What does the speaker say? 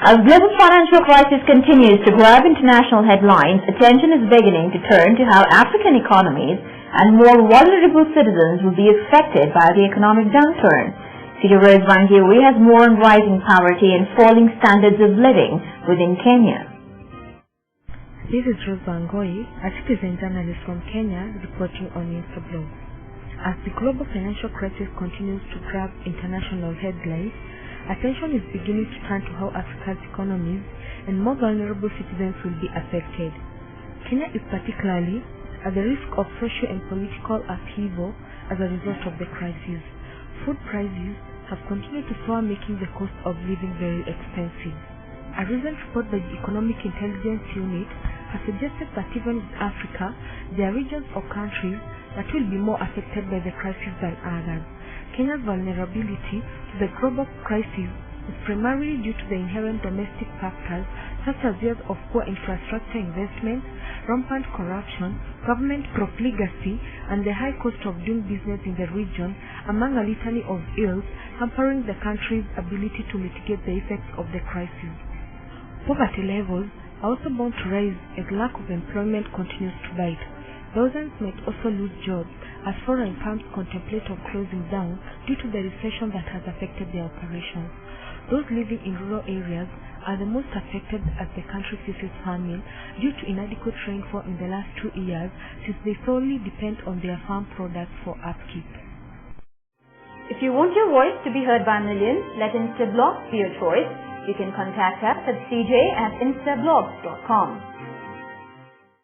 As global financial crisis continues to grab international headlines, attention is beginning to turn to how African economies and more vulnerable citizens will be affected by the economic downturn. Sita Rose Wangiwi has more on rising poverty and falling standards of living within Kenya. This is Rose Wangiwi, a citizen journalist from Kenya, reporting on Instablogs. As the global financial crisis continues to grab international headlines, attention is beginning to turn to how Africa's economies and more vulnerable citizens will be affected. Kenya is particularly at the risk of social and political upheaval as a result of the crisis. Food prices have continued to soar, making the cost of living very expensive. A recent report by the Economic Intelligence Unit has suggested that even in Africa, there are regions or countries that will be more affected by the crisis than others. Kenya's vulnerability to the global crisis is primarily due to the inherent domestic factors such as years of poor infrastructure investment, rampant corruption, government profligacy, and the high cost of doing business in the region, among a litany of ills hampering the country's ability to mitigate the effects of the crisis. Poverty levels are also bound to rise as lack of employment continues to bite. Thousands might also lose jobs as foreign firms contemplate on closing down due to the recession that has affected their operations. Those living in rural areas are the most affected as the country faces famine due to inadequate rainfall in the last 2 years, since they solely depend on their farm products for upkeep. If you want your voice to be heard by millions, let Instablogs be your choice. You can contact us at cj@instablogs.com.